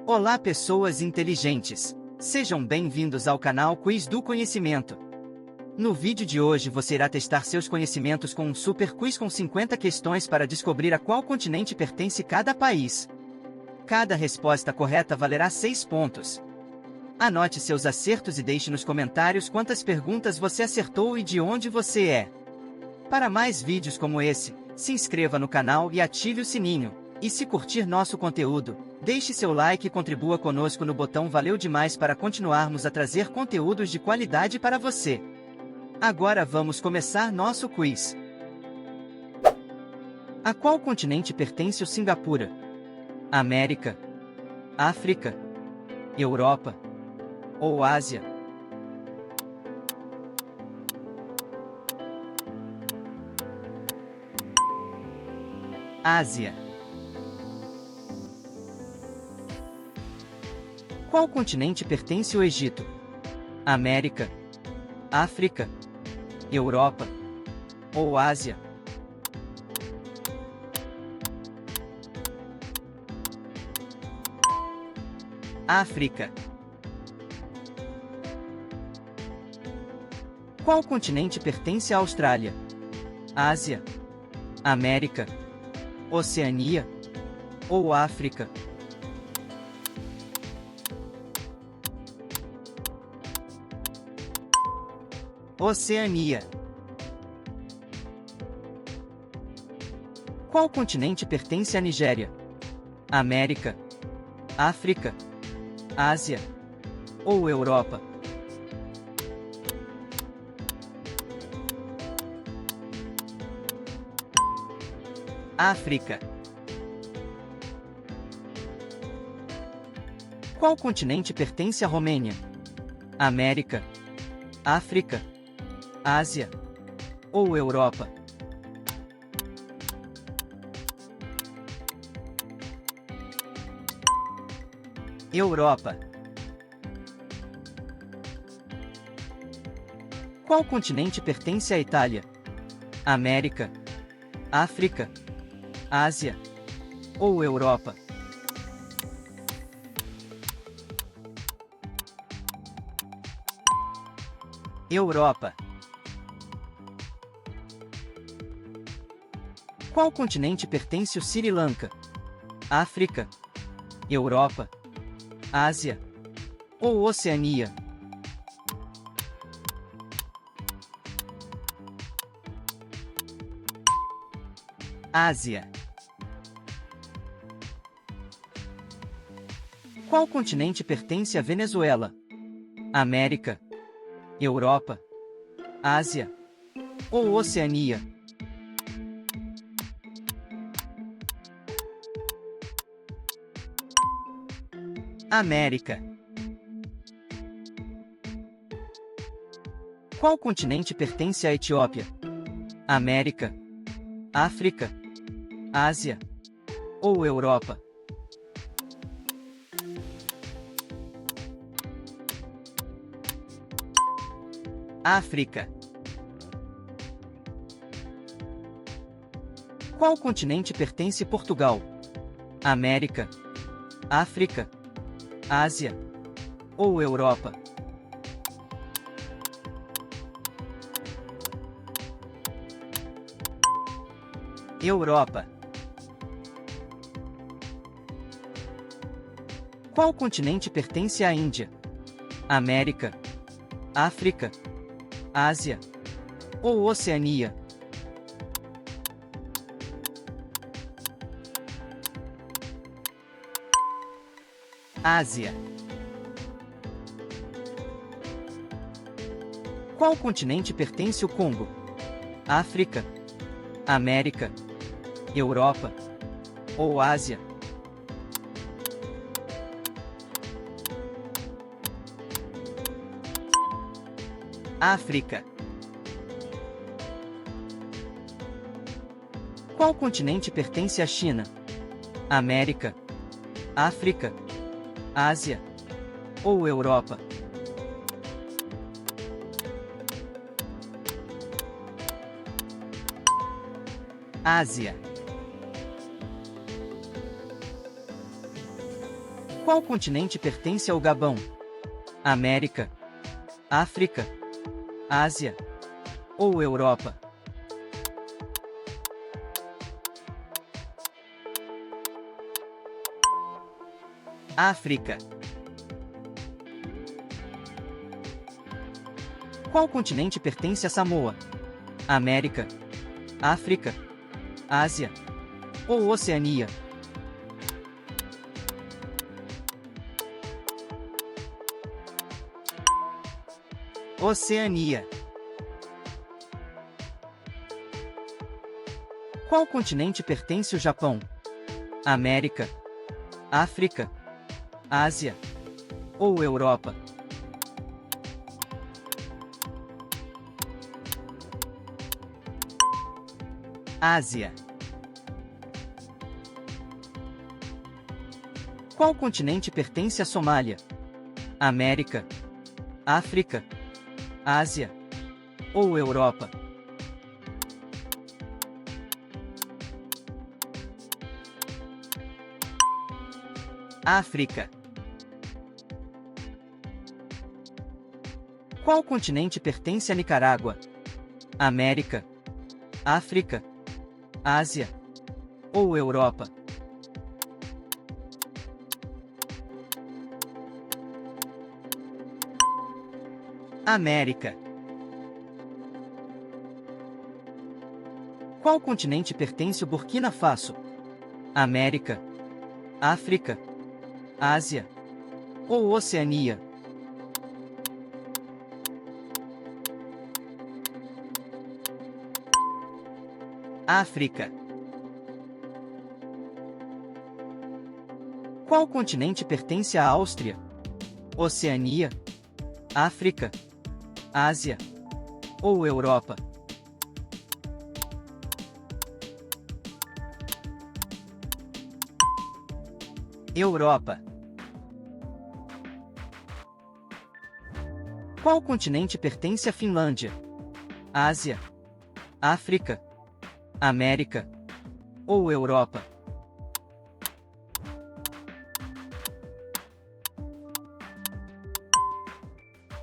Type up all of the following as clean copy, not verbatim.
Olá, pessoas inteligentes! Sejam bem-vindos ao canal Quiz do Conhecimento. No vídeo de hoje você irá testar seus conhecimentos com um super quiz com 50 questões para descobrir a qual continente pertence cada país. Cada resposta correta valerá 6 pontos. Anote seus acertos e deixe nos comentários quantas perguntas você acertou e de onde você é. Para mais vídeos como esse, se inscreva no canal e ative o sininho. E se curtir nosso conteúdo, deixe seu like e contribua conosco no botão Valeu demais para continuarmos a trazer conteúdos de qualidade para você. Agora vamos começar nosso quiz. A qual continente pertence o Singapura? América, África, Europa ou Ásia? Ásia. Qual continente pertence o Egito? América, África, Europa ou Ásia? África. Qual continente pertence à Austrália? Ásia, América, Oceania ou África? Oceania. Qual continente pertence à Nigéria? América, África, Ásia ou Europa? África. Qual continente pertence à Romênia? América, África, Ásia ou Europa? Europa. Qual continente pertence à Itália? América, África, Ásia ou Europa? Europa. Qual continente pertence o Sri Lanka? África, Europa, Ásia ou Oceania? Ásia. Qual continente pertence à Venezuela? América, Europa, Ásia ou Oceania? América. Qual continente pertence à Etiópia? América, África, Ásia ou Europa? África. Qual continente pertence a Portugal? América, África, Ásia ou Europa? Europa. Qual continente pertence à Índia? América, África, Ásia ou Oceania? Ásia. Qual continente pertence ao Congo? África, América, Europa ou Ásia? África. Qual continente pertence à China? América, África, Ásia ou Europa? Ásia. Qual continente pertence ao Gabão? América, África, Ásia ou Europa? África. Qual continente pertence a Samoa? América, África, Ásia ou Oceania? Oceania. Qual continente pertence ao Japão? América, África, Ásia ou Europa? Ásia. Qual continente pertence à Somália? América, África, Ásia ou Europa? África. Qual continente pertence a Nicarágua? América, África, Ásia ou Europa? América. Qual continente pertence ao Burkina Faso? América, África, Ásia ou Oceania? África. Qual continente pertence à Áustria? Oceania, África, Ásia ou Europa? Europa. Qual continente pertence à Finlândia? Ásia, África, América ou Europa?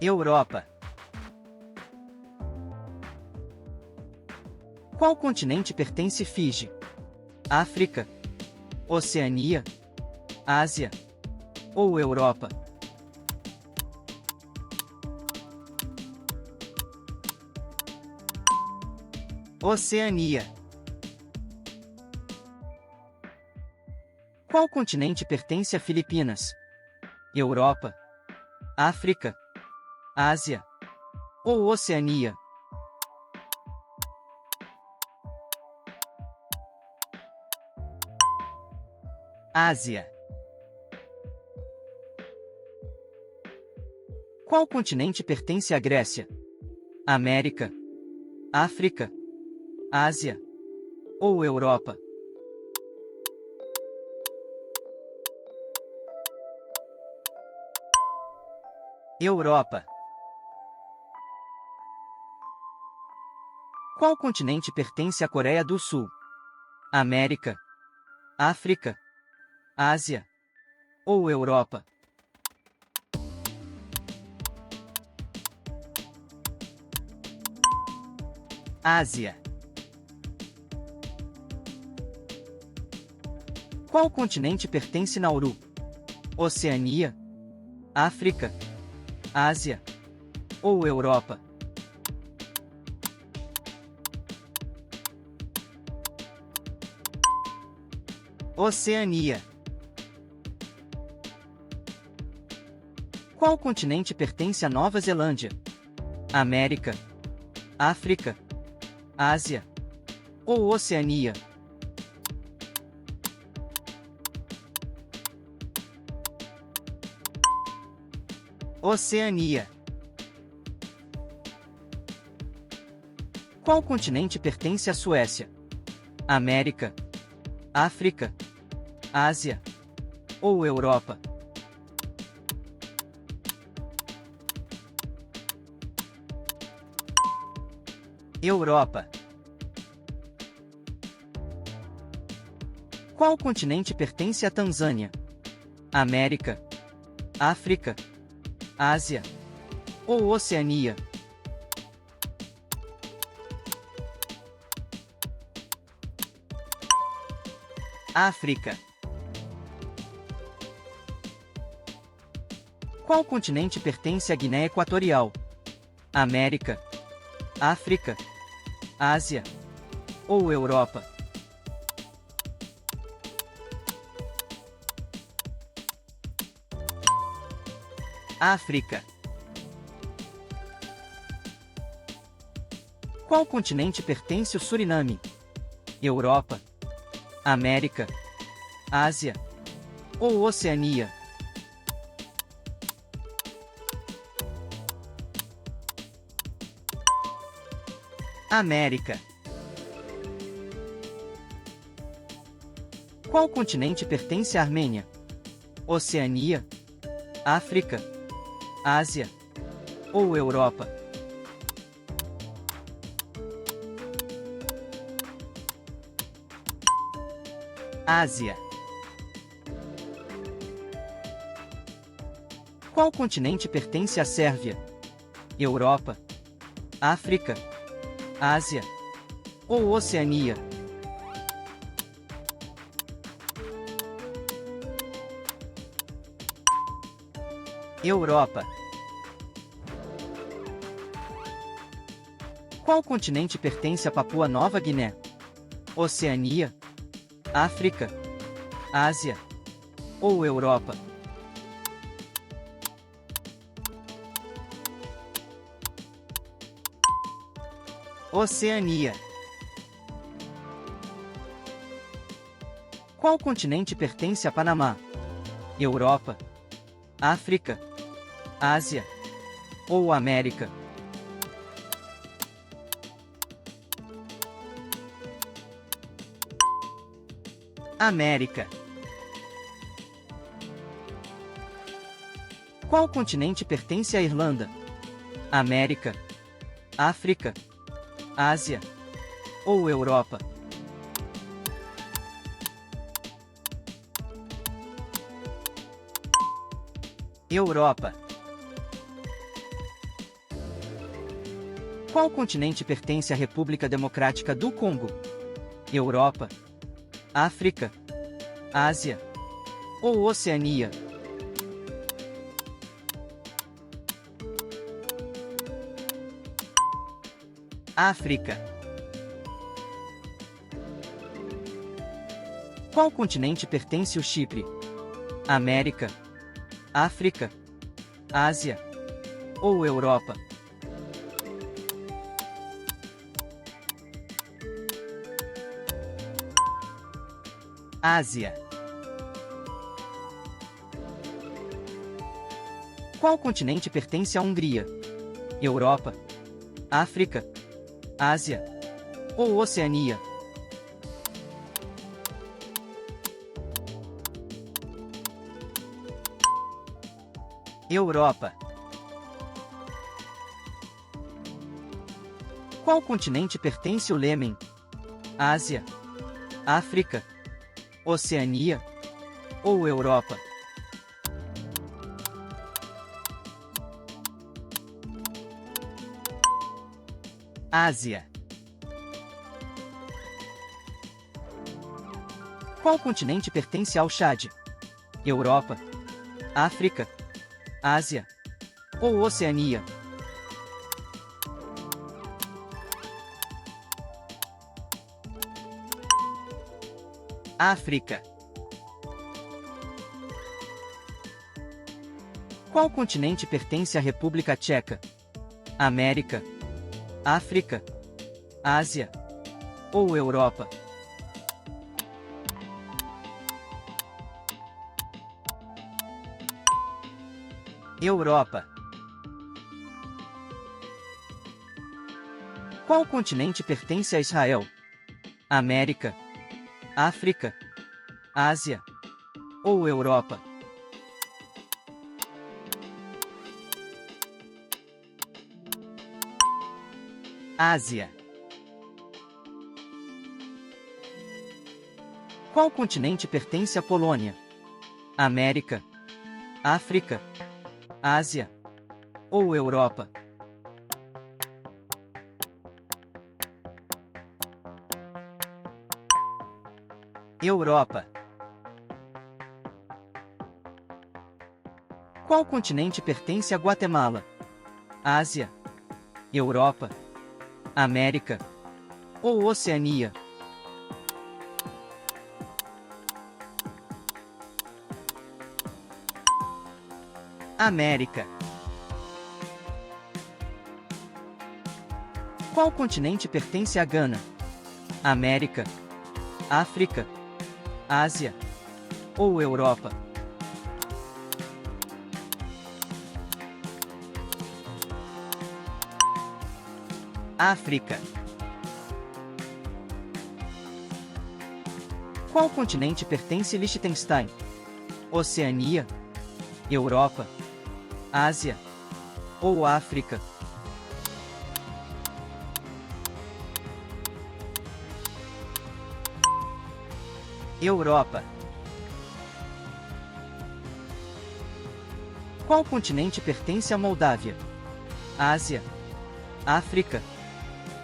Europa. Qual continente pertence a Fiji? África, Oceania, Ásia ou Europa? Oceania. Qual continente pertence a Filipinas? Europa, África, Ásia ou Oceania? Ásia. Qual continente pertence à Grécia? América, África, Ásia ou Europa? Europa. Qual continente pertence à Coreia do Sul? América, África, Ásia ou Europa? Ásia. Qual continente pertence a Nauru? Oceania, África, Ásia ou Europa? Oceania. Qual continente pertence à Nova Zelândia? América, África, Ásia ou Oceania? Oceania. Qual continente pertence à Suécia? América, África, Ásia ou Europa? Europa. Qual continente pertence à Tanzânia? América, África, Ásia ou Oceania? África. Qual continente pertence à Guiné Equatorial? América, África, Ásia ou Europa? África. Qual continente pertence ao Suriname? Europa, América, Ásia ou Oceania? América. Qual continente pertence à Armênia? Oceania, África, Ásia ou Europa? Ásia. Qual continente pertence à Sérvia? Europa, África, Ásia ou Oceania? Europa. Qual continente pertence a Papua Nova Guiné? Oceania, África, Ásia ou Europa? Oceania. Qual continente pertence a Panamá? Europa, África, Ásia ou América? América. Qual continente pertence à Irlanda? América, África, Ásia ou Europa? Europa. Qual continente pertence à República Democrática do Congo? Europa, África, Ásia ou Oceania? África. Qual continente pertence ao Chipre? América, África, Ásia ou Europa? Ásia. Qual continente pertence à Hungria? Europa, África, Ásia ou Oceania? Europa. Qual continente pertence ao Iêmen? Ásia, África, Oceania ou Europa? Ásia. Qual continente pertence ao Chad? Europa, África, Ásia ou Oceania? África. Qual continente pertence à República Tcheca? América, África, Ásia ou Europa? Europa. Qual continente pertence a Israel? América, África, Ásia ou Europa? Ásia. Qual continente pertence à Polônia? América, África, Ásia ou Europa? Europa. Qual continente pertence a Guatemala? Ásia, Europa, América ou Oceania? América. Qual continente pertence a Gana? América, África, Ásia ou Europa? África. Qual continente pertence a Liechtenstein? Oceania, Europa, Ásia ou África? Europa. Qual continente pertence a Moldávia? Ásia, África,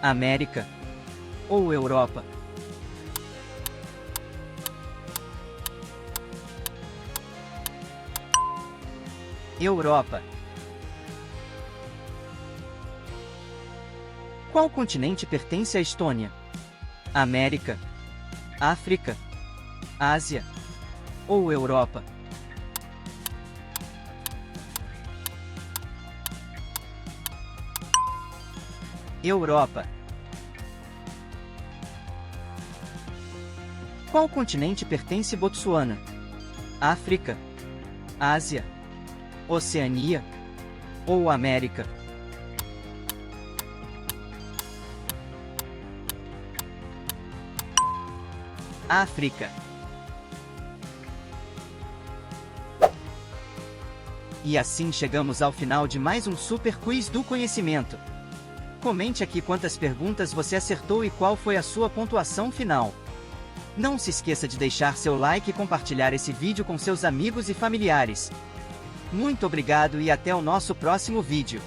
América ou Europa? Europa. Qual continente pertence à Estônia? América, África, Ásia ou Europa? Europa. Qual continente pertence a Botsuana? África, Ásia, Oceania ou América? África. E assim chegamos ao final de mais um Super Quiz do Conhecimento. Comente aqui quantas perguntas você acertou e qual foi a sua pontuação final. Não se esqueça de deixar seu like e compartilhar esse vídeo com seus amigos e familiares. Muito obrigado e até o nosso próximo vídeo.